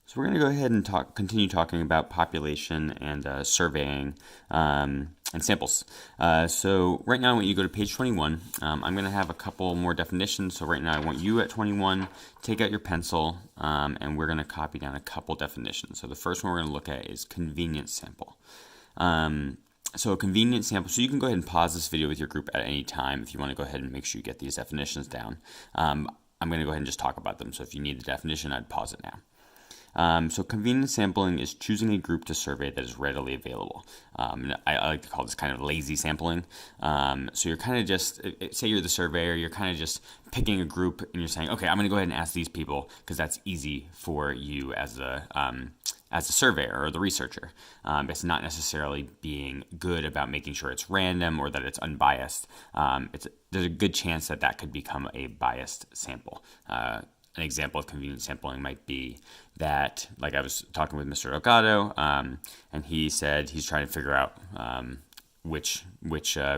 So we're going to go ahead and continue talking about population and surveying and samples. So right now I want you to go to page 21. I'm going to have a couple more definitions. So right now I want you at 21, take out your pencil, and we're going to copy down a couple definitions. So the first one we're going to look at is convenience sample. So a convenient sample, so you can go ahead and pause this video with your group at any time if you want to go ahead and make sure you get these definitions down. I'm going to go ahead and just talk about them. So if you need the definition, I'd pause it now. So convenient sampling is choosing a group to survey that is readily available. I like to call this kind of lazy sampling. So you're kind of just, say you're the surveyor, you're kind of just picking a group and you're saying, okay, I'm going to go ahead and ask these people because that's easy for you as a surveyor or the researcher. It's not necessarily being good about making sure it's random or that it's unbiased. There's a good chance that that could become a biased sample. An example of convenient sampling might be that, like I was talking with Mr. Delgado, and he said he's trying to figure out which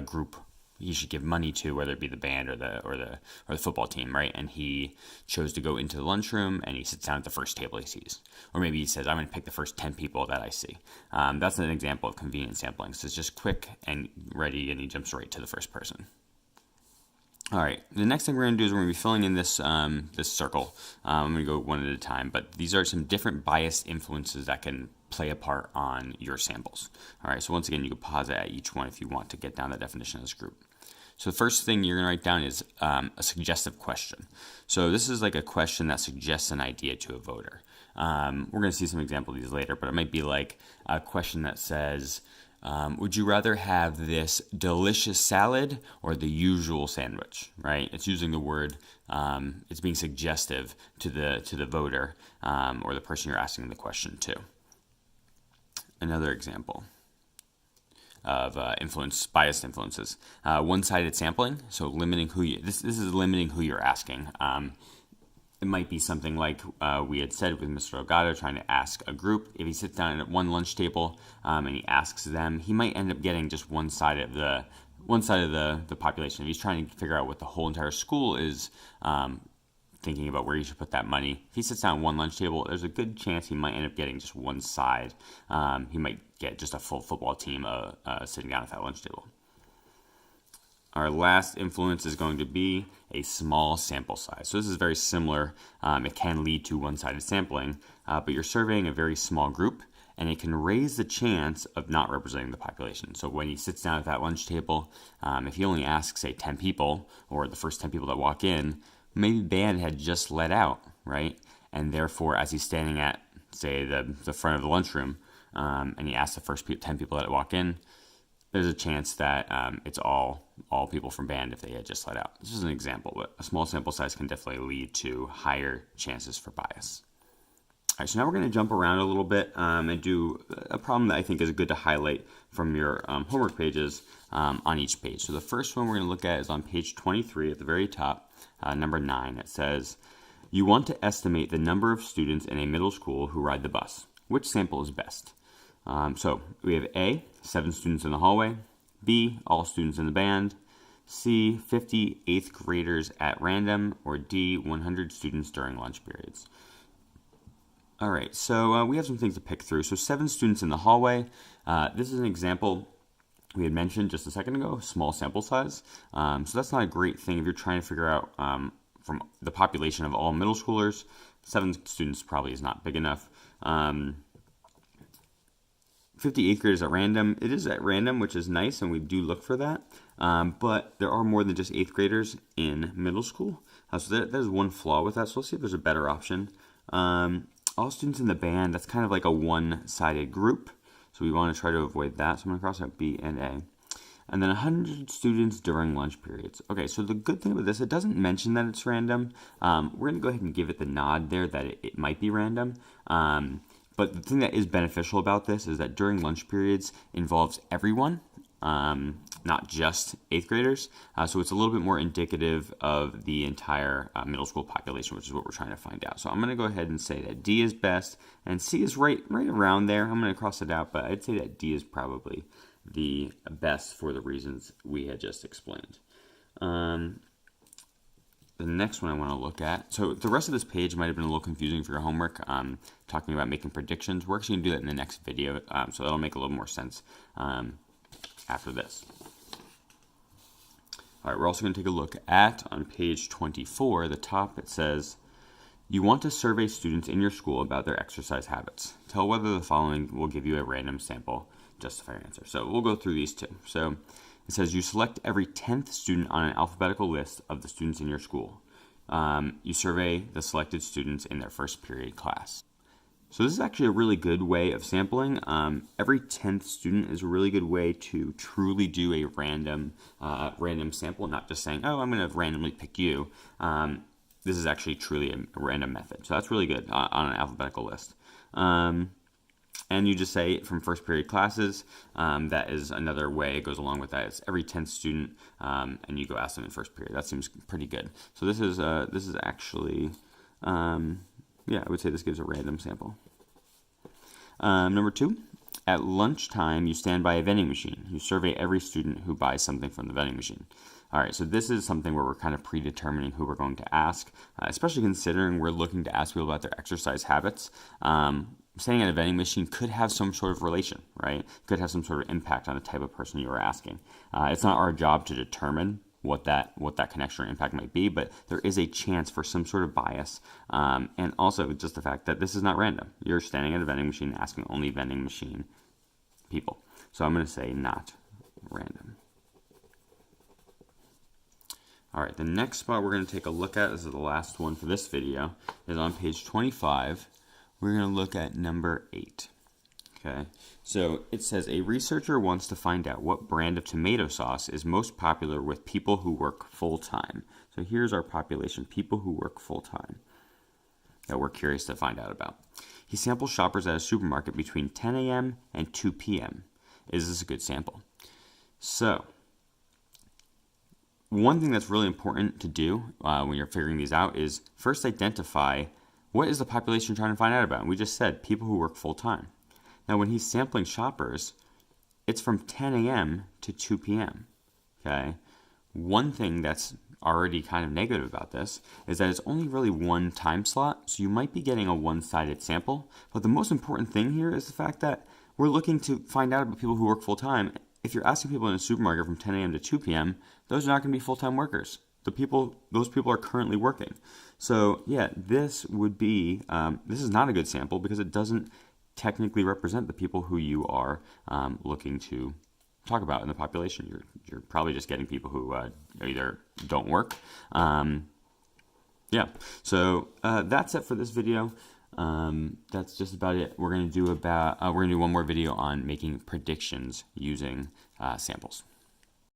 group he should give money to, whether it be the band or the football team, right? And he chose to go into the lunchroom and he sits down at the first table he sees, or maybe he says, "I'm going to pick the first 10 people that I see." That's an example of convenient sampling. So it's just quick and ready, and he jumps right to the first person. All right, the next thing we're going to do is we're going to be filling in this this circle. I'm going to go one at a time, but these are some different biased influences that can play a part on your samples. All right, so once again, you can pause it at each one if you want to get down the definition of this group. So the first thing you're going to write down is a suggestive question. So this is like a question that suggests an idea to a voter. We're going to see some examples of these later, but it might be like a question that says, would you rather have this delicious salad or the usual sandwich, right? It's using the word, it's being suggestive to the voter or the person you're asking the question to. Another example of biased influences. One-sided sampling, so limiting this is limiting who you're asking. It might be something like we had said with Mr. Delgado trying to ask a group. If he sits down at one lunch table and he asks them, he might end up getting just one side of the population. If he's trying to figure out what the whole entire school is thinking about where he should put that money, if he sits down at one lunch table, there's a good chance he might end up getting just one side. He might get just a full football team sitting down at that lunch table. Our last influence is going to be a small sample size. So this is very similar. It can lead to one-sided sampling, but you're surveying a very small group, and it can raise the chance of not representing the population. So when he sits down at that lunch table, if he only asks, say, 10 people, or the first 10 people that walk in, maybe the band had just let out, right? And therefore, as he's standing at, say, the front of the lunchroom, and he asks the first 10 people that walk in, there's a chance that it's all people from band if they had just let out. This is an example, but a small sample size can definitely lead to higher chances for bias. All right, so now we're going to jump around a little bit and do a problem that I think is good to highlight from your homework pages on each page. So the first one we're going to look at is on page 23 at the very top, number 9. It says, you want to estimate the number of students in a middle school who ride the bus. Which sample is best? So we have A, 7 students in the hallway, B, all students in the band, C, 50 8th graders at random, or D, 100 students during lunch periods. All right, so we have some things to pick through. So 7 students in the hallway. This is an example we had mentioned just a second ago, small sample size. So that's not a great thing if you're trying to figure out from the population of all middle schoolers. 7 students probably is not big enough. 50 8th graders at random. It is at random, which is nice, and we do look for that. But there are more than just 8th graders in middle school. So there's one flaw with that. So let's see if there's a better option. All students in the band, that's kind of like a one-sided group. So we want to try to avoid that. So I'm going to cross out B and A. And then 100 students during lunch periods. Okay, so the good thing about this, it doesn't mention that it's random. We're going to go ahead and give it the nod there that it might be random. But the thing that is beneficial about this is that during lunch periods involves everyone, not just 8th graders. So it's a little bit more indicative of the entire middle school population, which is what we're trying to find out. So I'm going to go ahead and say that D is best, and C is right around there. I'm going to cross it out, but I'd say that D is probably the best for the reasons we had just explained. the next one I want to look at, so the rest of this page might have been a little confusing for your homework, talking about making predictions. We're actually going to do that in the next video, so that'll make a little more sense after this. All right, we're also going to take a look at, on page 24, the top, it says, you want to survey students in your school about their exercise habits. Tell whether the following will give you a random sample. Justify your answer. So we'll go through these two. So it says you select every 10th student on an alphabetical list of the students in your school. You survey the selected students in their first period class. So this is actually a really good way of sampling. Every 10th student is a really good way to truly do a random sample, not just saying, oh, I'm going to randomly pick you. This is actually truly a random method. So that's really good on an alphabetical list. And you just say from first period classes. That is another way. It goes along with that. It's every 10th student, and you go ask them in first period. That seems pretty good. So this is actually, yeah, I would say this gives a random sample. Number 2, at lunchtime, you stand by a vending machine. You survey every student who buys something from the vending machine. All right, so this is something where we're kind of predetermining who we're going to ask, especially considering we're looking to ask people about their exercise habits. Standing at a vending machine could have some sort of relation, right? Could have some sort of impact on the type of person you are asking. It's not our job to determine what that connection or impact might be, but there is a chance for some sort of bias, and also just the fact that this is not random. You're standing at a vending machine asking only vending machine people. So I'm going to say not random. All right, the next spot we're going to take a look at, this is the last one for this video, is on page 25. We're going to look at number 8. Okay, so it says a researcher wants to find out what brand of tomato sauce is most popular with people who work full-time. So here's our population, people who work full-time, that we're curious to find out about. He samples shoppers at a supermarket between 10 a.m. and 2 p.m. Is this a good sample? So one thing that's really important to do when you're figuring these out is first identify what is the population trying to find out about. And we just said people who work full-time. Now, when he's sampling shoppers, it's from 10 a.m. to 2 p.m., okay? One thing that's already kind of negative about this is that it's only really one time slot, so you might be getting a one-sided sample. But the most important thing here is the fact that we're looking to find out about people who work full-time. If you're asking people in a supermarket from 10 a.m. to 2 p.m., those are not going to be full-time workers. Those people are currently working. So, yeah, this would be, this is not a good sample because it doesn't technically represent the people who you are looking to talk about in the population. You're probably just getting people who either don't work. Yeah, so that's it for this video. That's just about it. We're gonna do one more video on making predictions using samples.